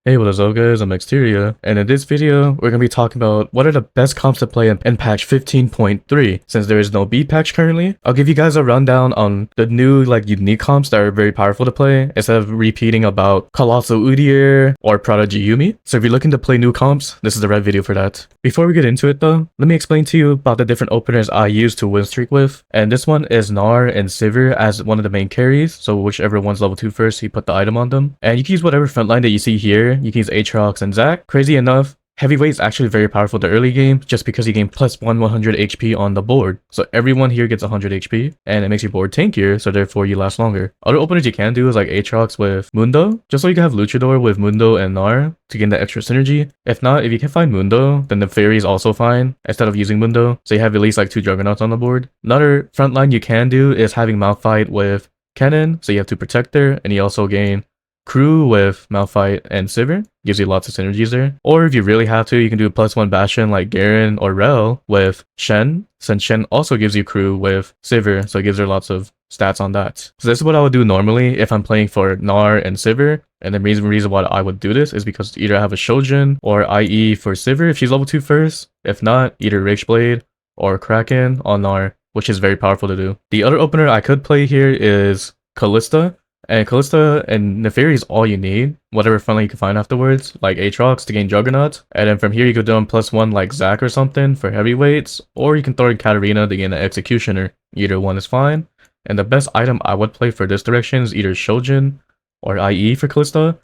Hey, what is up guys, I'm Exteria, and in this video, we're going to be talking about what are the best comps to play in patch 15.3. Since there is no B patch currently, I'll give you guys a rundown on the new unique comps that are very powerful to play, instead of repeating about Colossal Udyr or Prodigy Yuumi. So if you're looking to play new comps, this is the right video for that. Before we get into it though, let me explain to you about the different openers I use to win streak with, and this one is Gnar and Sivir as one of the main carries, so whichever one's level 2 first, you put the item on them. And you can use whatever frontline that you see here. You can use Aatrox and Zac. Crazy enough, Heavyweight is actually very powerful the early game just because you gain plus 100 HP on the board. So everyone here gets 100 HP and it makes your board tankier, so therefore you last longer. Other openers you can do is like Aatrox with Mundo, just so you can have Luchador with Mundo and Gnar to gain that extra synergy. If not, if you can find Mundo, then the Fairy is also fine instead of using Mundo, so you have at least like 2 Juggernauts on the board. Another frontline you can do is having Malphite with Cannon, so you have 2 Protector and you also gain Crew with Malphite and Sivir. Gives you lots of synergies there. Or if you really have to, you can do a +1 Bastion like Garen or Rel with Shen, since Shen also gives you Crew with Sivir, so it gives her lots of stats on that. So this is what I would do normally if I'm playing for Gnar and Sivir. And the reason why I would do this is because either I have a Shojin or IE for Sivir if she's level 2 first. If not, either Rageblade or Kraken on Gnar, which is very powerful to do. The other opener I could play here is Kalista. And Kalista and Neferi is all you need, whatever frontline you can find afterwards, like Aatrox to gain Juggernaut. And then from here you could do on +1 like Zac or something for heavyweights, or you can throw in Katarina to gain the Executioner. Either one is fine. And the best item I would play for this direction is either Shojin or IE for Kalista.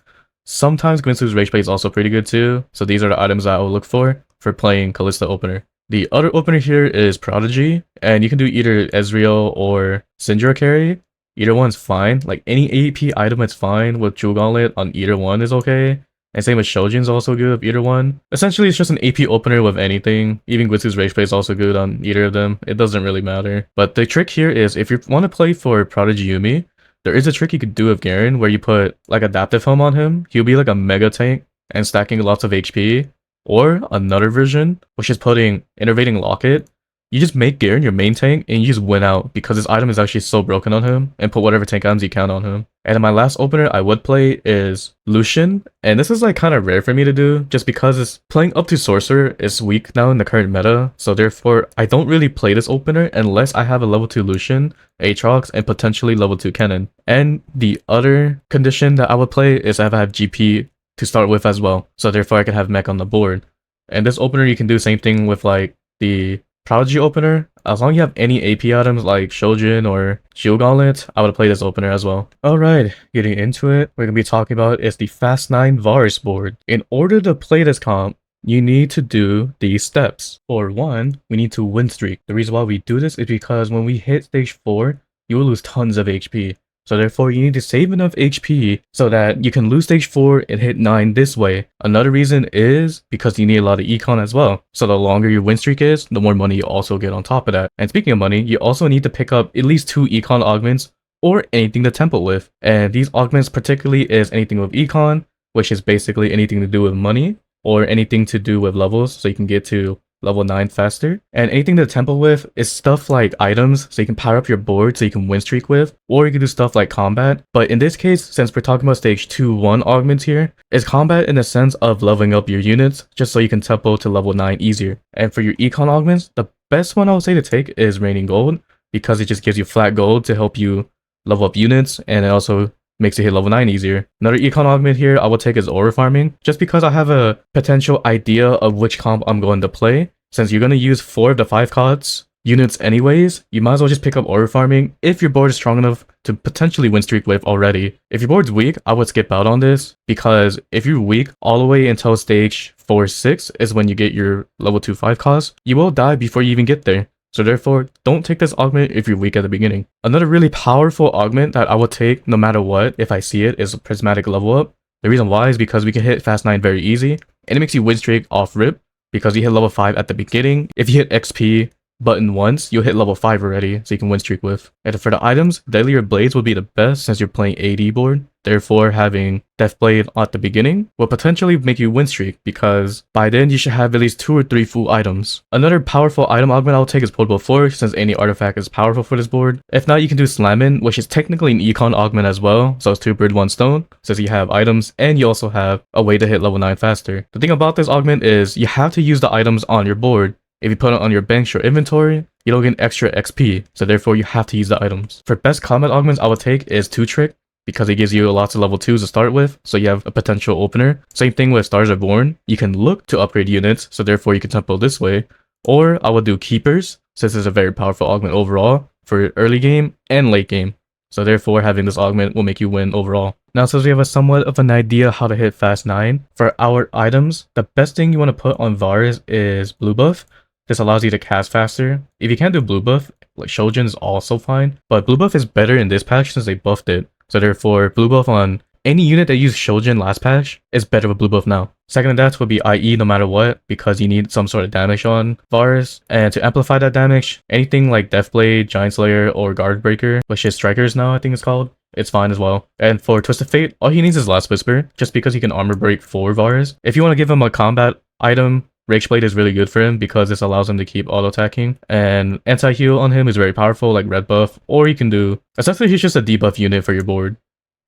Sometimes Gwynsu's Rageblade is also pretty good too, so these are the items that I will look for playing Kalista opener. The other opener here is Prodigy, and you can do either Ezreal or Syndra carry. Either one's fine. Like any AP item is fine with Jewel Gauntlet on either one is okay. And same with Shojin's also good with either one. Essentially it's just an AP opener with anything. Even Gwynsu's Rageblade is also good on either of them. It doesn't really matter. But the trick here is if you want to play for Prodigy Yuumi, there is a trick you could do with Garen where you put like Adaptive Helm on him. He'll be like a mega tank and stacking lots of HP. Or another version, which is putting Innervating Locket. You just make Garen your main tank and you just win out because this item is actually so broken on him, and put whatever tank items you can on him. And then my last opener I would play is Lucian, and this is like kind of rare for me to do just because it's playing up to Sorcerer is weak now in the current meta, so therefore I don't really play this opener unless I have a level 2 Lucian, Aatrox, and potentially level 2 Cannon. And the other condition that I would play is I have GP to start with as well, so therefore I can have Mech on the board. And this opener you can do same thing with like the Prodigy opener. As long as you have any AP items like Shojin or Jewel Gauntlet, I would play this opener as well. Alright, getting into it, we're going to be talking about is the Fast 9 Varus board. In order to play this comp, you need to do these steps. For one, we need to win streak. The reason why we do this is because when we hit stage 4, you will lose tons of HP. So therefore you need to save enough HP so that you can lose stage 4 and hit 9 this way. Another reason is because you need a lot of econ as well. So the longer your win streak is, the more money you also get on top of that. And speaking of money, you also need to pick up at least 2 econ augments or anything to temple with. And these augments particularly is anything with econ, which is basically anything to do with money or anything to do with levels, so you can get to level 9 faster. And anything to temple with is stuff like items, so you can power up your board so you can win streak with, or you can do stuff like combat. But in this case, since we're talking about stage 2-1 augments here, it's combat in the sense of leveling up your units just so you can tempo to level 9 easier. And for your econ augments, the best one I would say to take is Raining Gold, because it just gives you flat gold to help you level up units, and it also makes you hit level 9 easier. Another econ augment here I will take is aura farming, just because I have a potential idea of which comp I'm going to play. Since you're going to use 4 of the 5 COTS units anyways, you might as well just pick up aura farming if your board is strong enough to potentially win streak with already. If your board's weak, I would skip out on this, because if you're weak all the way until stage 4-6 is when you get your level 2 5 COTS, you will die before you even get there. So therefore, don't take this augment if you're weak at the beginning. Another really powerful augment that I would take no matter what if I see it is a Prismatic level up. The reason why is because we can hit Fast 9 very easy, and it makes you win streak off rip because you hit level 5 at the beginning. If you hit XP button once, you'll hit level 5 already, so you can win streak with. And for the items, Deadlier Blades would be the best since you're playing AD board. Therefore, having Death Blade at the beginning will potentially make you win streak because by then you should have at least 2 or 3 full items. Another powerful item augment I'll take is Portable Forge since any artifact is powerful for this board. If not, you can do Slammin', which is technically an econ augment as well, so it's 2 bird 1 stone since you have items and you also have a way to hit level 9 faster. The thing about this augment is you have to use the items on your board. If you put it on your bench or inventory, you don't get extra XP, so therefore you have to use the items. For best combat augments I would take is 2 Trick, because it gives you lots of level 2s to start with, so you have a potential opener. Same thing with Stars Are Born, you can look to upgrade units, so therefore you can tempo this way. Or I would do Keepers, since it's a very powerful augment overall for early game and late game. So therefore having this augment will make you win overall. Now since we have a somewhat of an idea how to hit fast 9, for our items, the best thing you want to put on Varus is Blue Buff. This allows you to cast faster. If you can't do blue buff, like Shojin is also fine, but blue buff is better in this patch since they buffed it. So therefore, blue buff on any unit that used Shojin last patch is better with blue buff now. Second to that would be IE no matter what, because you need some sort of damage on Varus. And to amplify that damage, anything like Deathblade, Giant Slayer, or Guard Breaker, which is Strikers now I think it's called, it's fine as well. And for Twisted Fate, all he needs is Last Whisper, just because he can armor break for Varus. If you want to give him a combat item, Rage Blade is really good for him because this allows him to keep auto-attacking, and anti-heal on him is very powerful like red buff, or you can do, essentially he's just a debuff unit for your board.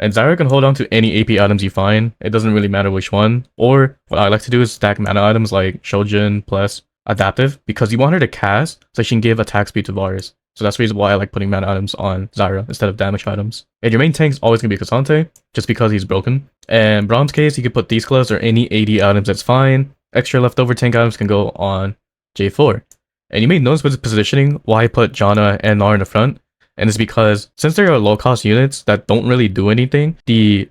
And Zyra can hold on to any AP items you find, it doesn't really matter which one, or what I like to do is stack mana items like Shojin plus Adaptive, because you want her to cast so she can give attack speed to Varus. So that's the reason why I like putting mana items on Zyra instead of damage items. And your main tank's always going to be Cassante, just because he's broken. And Braum's case, you can put these gloves or any AD items that's fine. Extra leftover tank items can go on J4. And you may notice with his positioning why I put Janna and Gnar in the front. And it's because since they are low cost units that don't really do anything, the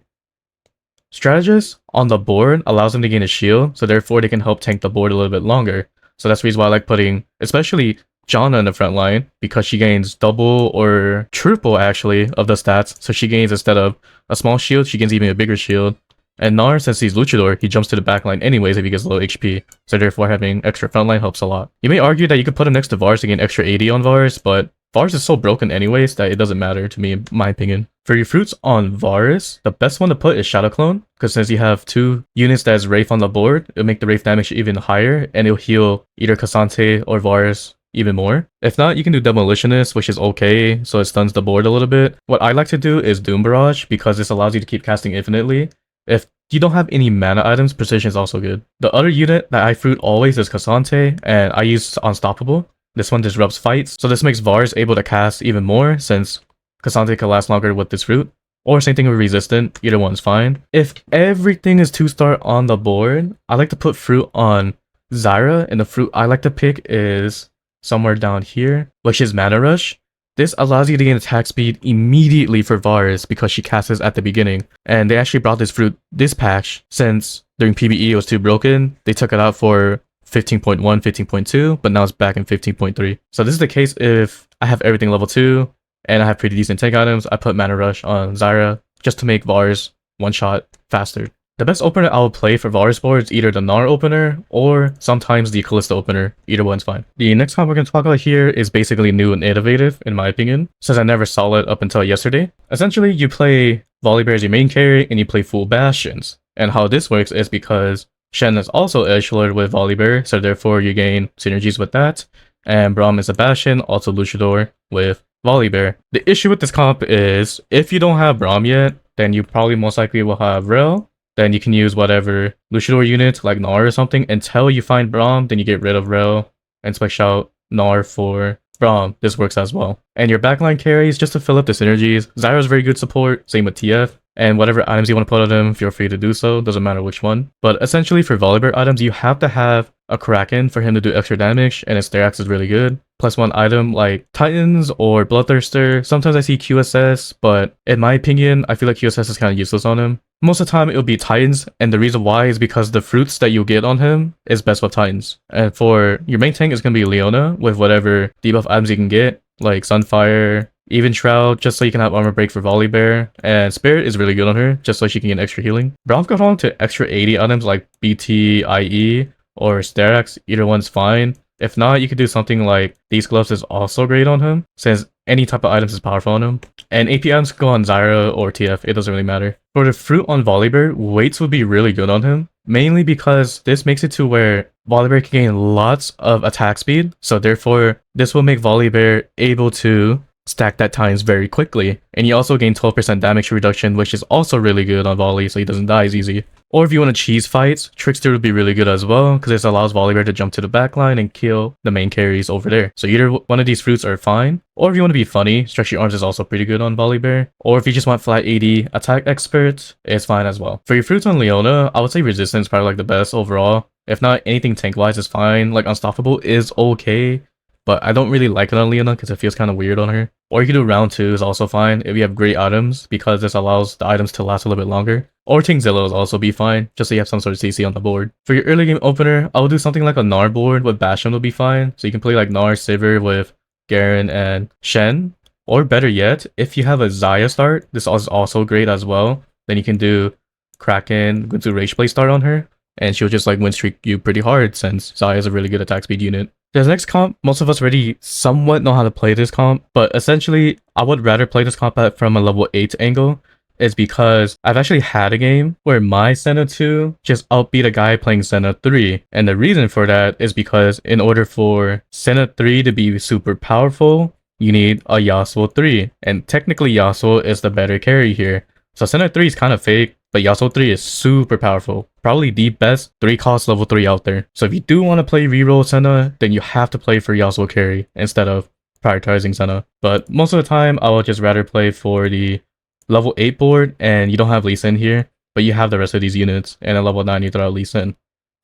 strategist on the board allows them to gain a shield, so therefore they can help tank the board a little bit longer. So that's the reason why I like putting especially Janna in the front line, because she gains double or triple actually of the stats. So she gains, instead of a small shield, she gains even a bigger shield. And Gnar, since he's Luchador, he jumps to the backline anyways if he gets low HP, so therefore having extra frontline helps a lot. You may argue that you could put him next to Varus to gain extra AD on Varus, but Varus is so broken anyways that it doesn't matter to me in my opinion. For your fruits on Varus, the best one to put is Shadow Clone, because since you have 2 units that has Wraith on the board, it'll make the Wraith damage even higher, and it'll heal either Cassante or Varus even more. If not, you can do Demolitionist, which is okay, so it stuns the board a little bit. What I like to do is Doom Barrage, because this allows you to keep casting infinitely. If you don't have any mana items, Precision is also good. The other unit that I fruit always is Cassante, and I use Unstoppable. This one disrupts fights, so this makes Varus able to cast even more, since Cassante can last longer with this fruit. Or same thing with Resistant, either one's fine. If everything is 2-star on the board, I like to put fruit on Zyra, and the fruit I like to pick is somewhere down here, which is Mana Rush. This allows you to gain attack speed immediately for Varus because she casts at the beginning. And they actually brought this fruit this patch, since during PBE it was too broken. They took it out for 15.1, 15.2, but now it's back in 15.3. So this is the case if I have everything level 2 and I have pretty decent tank items. I put Mana Rush on Zyra just to make Varus one-shot faster. The best opener I will play for Varus board is either the Gnar opener or sometimes the Kalista opener. Either one's fine. The next comp we're going to talk about here is basically new and innovative in my opinion, since I never saw it up until yesterday. Essentially, you play Volibear as your main carry and you play full Bastions. And how this works is because Shen is also Edge Lord with Volibear, so therefore you gain synergies with that. And Braum is a Bastion, also Luchador with Volibear. The issue with this comp is if you don't have Braum yet, then you probably most likely will have Rel. Then you can use whatever Luchador unit like Gnar or something until you find Braum, then you get rid of Rel and switch out Gnar for Braum. This works as well. And your backline carries just to fill up the synergies. Zyra's very good support, same with TF. And whatever items you want to put on him, feel free to do so, doesn't matter which one. But essentially for Volibear items, you have to have a Kraken for him to do extra damage, and his Therax is really good. +1 item like Titans or Bloodthirster. Sometimes I see QSS, but in my opinion, I feel like QSS is kind of useless on him. Most of the time it'll be Titans, and the reason why is because the fruits that you get on him is best with Titans. And for your main tank is going to be Leona with whatever debuff items you can get, like Sunfire, even Shroud, just so you can have armor break for Volibear, and Spirit is really good on her, just so she can get extra healing. Braum can on to extra 80 items like BT, IE, or Sterax, either one's fine. If not, you could do something like these gloves is also great on him, since any type of items is powerful on him. And AP items go on Zyra or TF, it doesn't really matter. For the fruit on Volibear, weights would be really good on him, mainly because this makes it to where Volibear can gain lots of attack speed, so therefore this will make Volibear able to stack that times very quickly. And you also gain 12% damage reduction, which is also really good on Volley, so he doesn't die as easy. Or if you want to cheese fights, Trickster would be really good as well, because this allows Volibear to jump to the backline and kill the main carries over there. So either one of these fruits are fine, or if you want to be funny, Stretchy Arms is also pretty good on Volibear. Or if you just want flat AD attack expert, it's fine as well. For your fruits on Leona, I would say Resistance is probably like the best overall. If not, anything tank-wise is fine. Like Unstoppable is okay, but I don't really like it on Leona because it feels kind of weird on her. Or you can do round 2 is also fine if you have great items, because this allows the items to last a little bit longer. Or Tingzilla will also be fine, just so you have some sort of CC on the board. For your early game opener, I will do something like a Gnar board with Bastion will be fine. So you can play like Gnar, Sivir with Garen and Shen. Or better yet, if you have a Xayah start, this is also great as well. Then you can do Kraken, go to Rage Play start on her, and she'll just like win streak you pretty hard since Xayah is a really good attack speed unit. This next comp, most of us already somewhat know how to play this comp, but essentially, I would rather play this comp from a level 8 angle, is because I've actually had a game where my Senna 2 just outbeat a guy playing Senna 3, and the reason for that is because in order for Senna 3 to be super powerful, you need a Yasuo 3, and technically Yasuo is the better carry here. So Senna 3 is kind of fake, but Yasuo 3 is super powerful. Probably the best 3 cost level 3 out there. So if you do want to play reroll Senna, then you have to play for Yasuo carry instead of prioritizing Senna. But most of the time, I would just rather play for the level 8 board, and you don't have Lee Sin here, but you have the rest of these units, and at level 9 you throw out Lee Sin.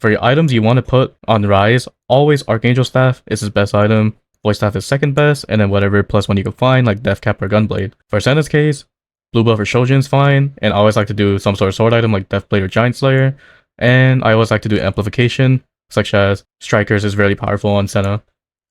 For your items you want to put on Rise, always Archangel Staff is his best item, Voice Staff is second best, and then whatever +1 you can find like Death Cap or Gunblade. For Senna's case, Blue Buff or Shojin is fine, and I always like to do some sort of sword item like Deathblade or Giant Slayer, and I always like to do amplification, such as Strikers is really powerful on Senna.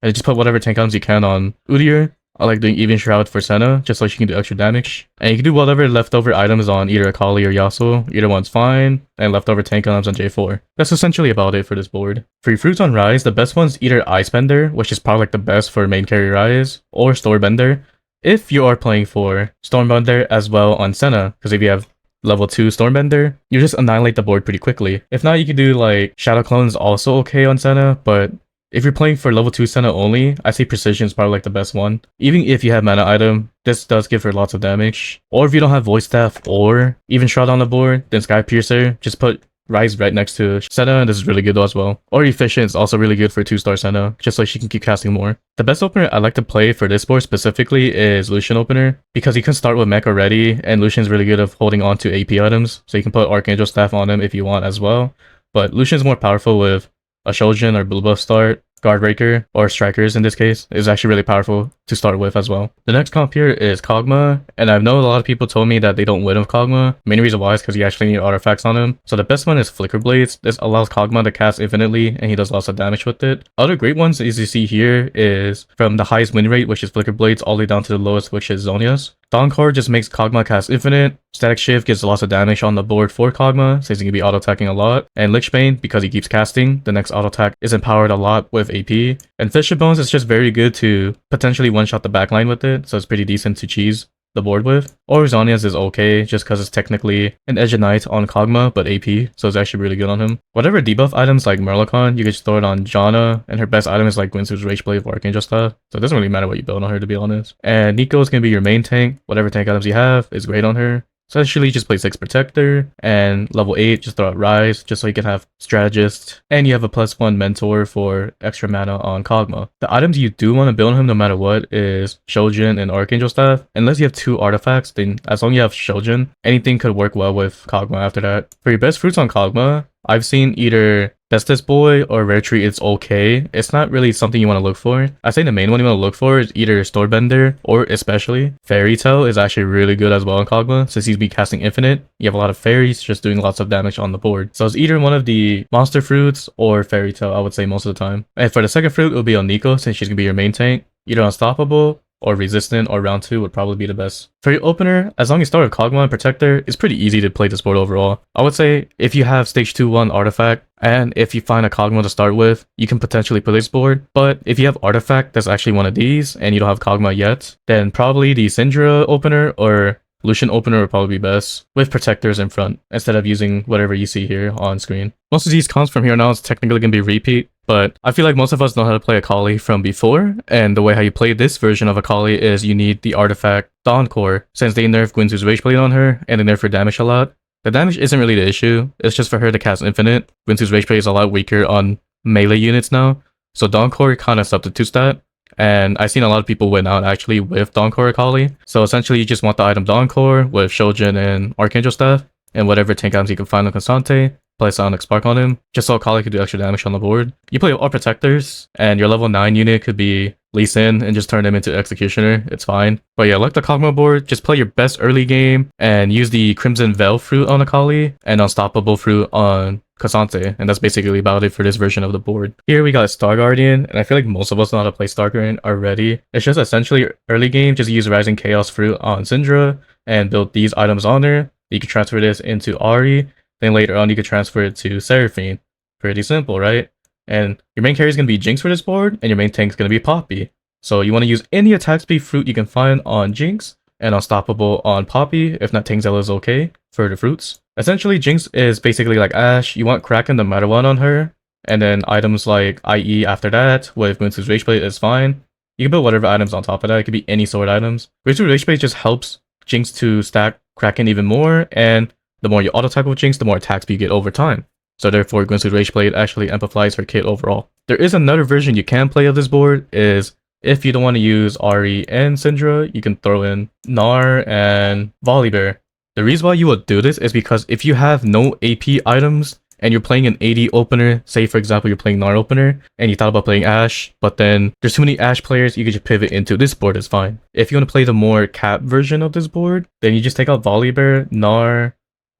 And just put whatever tank items you can on Udyr. I like doing Even Shroud for Senna, just so she can do extra damage. And you can do whatever leftover items on either Akali or Yasuo, either one's fine, and leftover tank items on J4. That's essentially about it for this board. For your fruits on Rise, the best one's either Icebender, which is probably like the best for main carry Rise, or Stormbender, if you are playing for Stormbender as well on Senna, because if you have level 2 Stormbender, you just annihilate the board pretty quickly. If not, you can do like Shadow Clone is also okay on Senna, but if you're playing for level 2 Senna only, I say Precision is probably like the best one. Even if you have mana item, this does give her lots of damage. Or if you don't have Voice Staff or even Shroud on the board, then Sky Piercer, just put Rise right next to Senna, and this is really good as well. Or Efficient is also really good for 2-star Senna, just so she can keep casting more. The best opener I like to play for this board specifically is Lucian opener, because you can start with Mech already, and Lucian's really good at holding on to AP items, so you can put Archangel Staff on him if you want as well. But Lucian's more powerful with a Shojin or Blue Buff start, Guardbreaker, or Strikers in this case, is actually really powerful to start with as well. The next comp here is Kog'Maw, and I know a lot of people told me that they don't win with Kog'Maw. Main reason why is because you actually need artifacts on him. So the best one is Flicker Blades. This allows Kog'Maw to cast infinitely, and he does lots of damage with it. Other great ones, as you see here, is from the highest win rate, which is Flicker Blades, all the way down to the lowest, which is Zhonya's. Dawncore just makes Kog'Maw cast infinite. Static Shift gives lots of damage on the board for Kog'Maw, since he can be auto-attacking a lot. And Lichbane, because he keeps casting, the next auto-attack is empowered a lot with AP. And Fisher Bones is just very good to potentially one-shot the backline with it, so it's pretty decent to cheese the board with. Or Zhonya's is okay, just because it's technically an Edge of Night on Kog'Maw, but AP, so it's actually really good on him. Whatever debuff items like Merlocon, you can just throw it on Janna, and her best item is like Gwynsu's Rage Blade or Archangel Staff, so it doesn't really matter what you build on her, to be honest. And Nico is going to be your main tank. Whatever tank items you have is great on her. Essentially, just play 6 Protector, and level 8, just throw out Rise, just so you can have Strategist, and you have a +1 Mentor for extra mana on Kog'Maw. The items you do want to build on him no matter what is Shojin and Archangel Staff. Unless you have 2 artifacts, then as long as you have Shojin, anything could work well with Kog'Maw after that. For your best fruits on Kog'Maw, I've seen either Bestest Boy or Rare Tree. It's okay. It's not really something you want to look for. I say the main one you want to look for is either Storebender or especially Fairy Tail is actually really good as well in Kog'Maw, since he's be casting infinite. You have a lot of fairies just doing lots of damage on the board. So it's either one of the monster fruits or Fairy Tail, I would say most of the time. And for the second fruit, it'll be on Nico, since she's gonna be your main tank. Either Unstoppable or Resistant or round 2 would probably be the best. For your opener, as long as you start with Kog'Maw and Protector, it's pretty easy to play this board overall. I would say if you have stage 2-1 Artifact, and if you find a Kog'Maw to start with, you can potentially play this board. But if you have Artifact that's actually one of these, and you don't have Kog'Maw yet, then probably the Syndra opener or Lucian opener would probably be best, with protectors in front, instead of using whatever you see here on screen. Most of these comps from here on out is technically going to be repeat, but I feel like most of us know how to play Akali from before, and the way how you play this version of Akali is you need the artifact Dawncore, since they nerfed Gwynzu's Rage Blade on her, and they nerfed her damage a lot. The damage isn't really the issue, it's just for her to cast Infinite. Gwynzu's Rage Blade is a lot weaker on melee units now, so Dawncore kinda substitutes that. And I've seen a lot of people win out actually with Dawncore Akali. So essentially you just want the item Dawncore with Shojin and Archangel Staff, and whatever tank items you can find on Constante, play Sonic Spark on him, just so Akali could do extra damage on the board. You play all protectors, and your level 9 unit could be Lee Sin and just turn him into Executioner, it's fine. But yeah, like the Kog'Maw board, just play your best early game and use the Crimson Veil fruit on Akali and Unstoppable fruit on Cassante, and that's basically about it for this version of the board. Here we got Star Guardian, and I feel like most of us know how to play Star Guardian already. It's just essentially early game, just use Rising Chaos fruit on Syndra and build these items on her. You can transfer this into Ahri, then later on you can transfer it to Seraphine. Pretty simple, right? And your main carry is going to be Jinx for this board, and your main tank is going to be Poppy. So you want to use any attack speed fruit you can find on Jinx, and Unstoppable on Poppy. If not, Tankzilla is okay for the fruits. Essentially, Jinx is basically like Ashe. You want Kraken no matter what on her, and then items like IE after that with Gwynzu's Rage Blade is fine. You can build whatever items on top of that. It could be any sword items. Gwynzu's Rage Blade just helps Jinx to stack Kraken even more, and the more you auto-attack with Jinx, the more attack speed you get over time. So therefore, Gwynzu's Rage Blade actually amplifies her kit overall. There is another version you can play of this board, is if you don't want to use Ahri and Syndra, you can throw in Gnar and Volibear. The reason why you would do this is because if you have no AP items and you're playing an AD opener, say for example you're playing Gnar opener, and you thought about playing Ashe, but then there's too many Ashe players, you can just pivot into this board is fine. If you want to play the more cap version of this board, then you just take out Volibear, Gnar,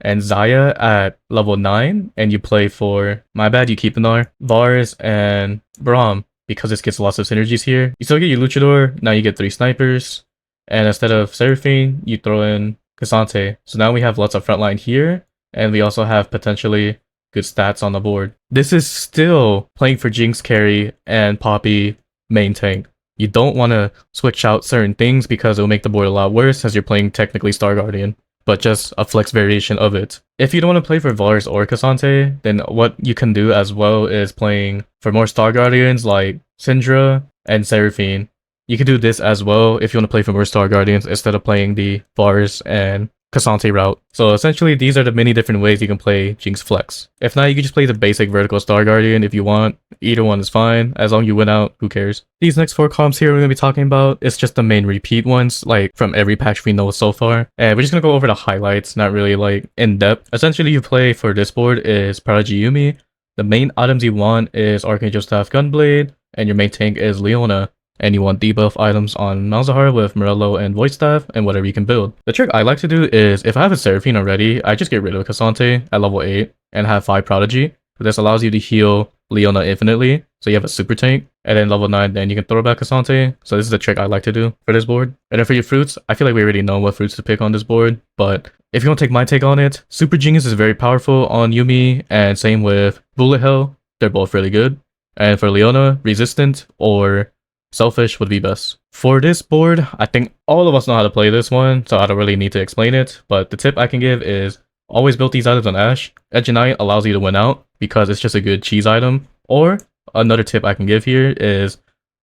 and Xayah at level 9, and you play for, my bad, you keep the Gnar, Varus, and Braum, because this gets lots of synergies here. You still get your Luchador, now you get 3 snipers, and instead of Seraphine, you throw in Cassante. So now we have lots of frontline here, and we also have potentially good stats on the board. This is still playing for Jinx carry and Poppy main tank. You don't want to switch out certain things because it'll make the board a lot worse as you're playing technically Star Guardian, but just a flex variation of it. If you don't want to play for Varus or Cassante, then what you can do as well is playing for more Star Guardians like Syndra and Seraphine. You can do this as well if you want to play for more Star Guardians instead of playing the Varus and Cassante route. So essentially, these are the many different ways you can play Jinx Flex. If not, you can just play the basic vertical Star Guardian if you want. Either one is fine. As long as you win out, who cares? These next 4 comps here we're going to be talking about, it's just the main repeat ones, like from every patch we know so far. And we're just going to go over the highlights, not really like in depth. Essentially, you play for this board is Prodigy Yuumi. The main items you want is Archangel Staff Gunblade, and your main tank is Leona. And you want debuff items on Malzahar with Morello and Void Staff, and whatever you can build. The trick I like to do is, if I have a Seraphine already, I just get rid of Cassante at level 8 and have 5 Prodigy. This allows you to heal Leona infinitely, so you have a super tank. And then level 9, then you can throw back Cassante. So this is the trick I like to do for this board. And then for your fruits, I feel like we already know what fruits to pick on this board, but if you want to take my take on it, Super Genius is very powerful on Yuumi, and same with Bullet Hell. They're both really good. And for Leona, Resistant or Selfish would be best. For this board, I think all of us know how to play this one, so I don't really need to explain it, but the tip I can give is always build these items on Ashe. Edge of Night allows you to win out because it's just a good cheese item. Or another tip I can give here is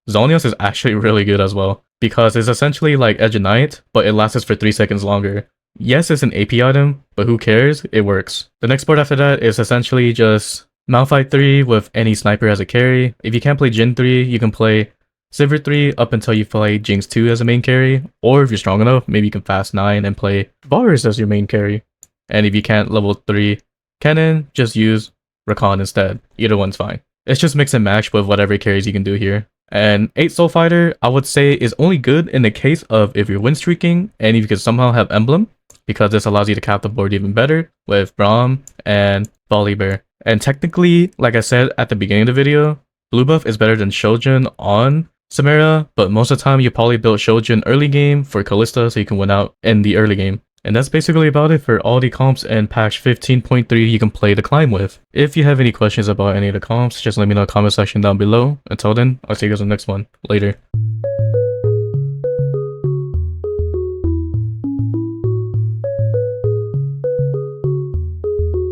Zonios is actually really good as well because it's essentially like Edge of Night, but it lasts for 3 seconds longer. Yes, it's an AP item, but who cares? It works. The next board after that is essentially just Malphite 3 with any sniper as a carry. If you can't play Jhin 3, you can play Sivir 3 up until you play Jinx 2 as a main carry, or if you're strong enough, maybe you can fast 9 and play Varus as your main carry. And if you can't level 3 Kennen, just use Rakan instead. Either one's fine. It's just mix and match with whatever carries you can do here. And 8 Soul Fighter, I would say, is only good in the case of if you're win streaking and if you can somehow have Emblem, because this allows you to cap the board even better with Braum and Volibear. And technically, like I said at the beginning of the video, blue buff is better than Shojin on Samara, but most of the time you probably build Shojin early game for Kalista so you can win out in the early game. And that's basically about it for all the comps and patch 15.3 you can play the climb with. If you have any questions about any of the comps, just let me know in the comment section down below. Until then, I'll see you guys in the next one. Later.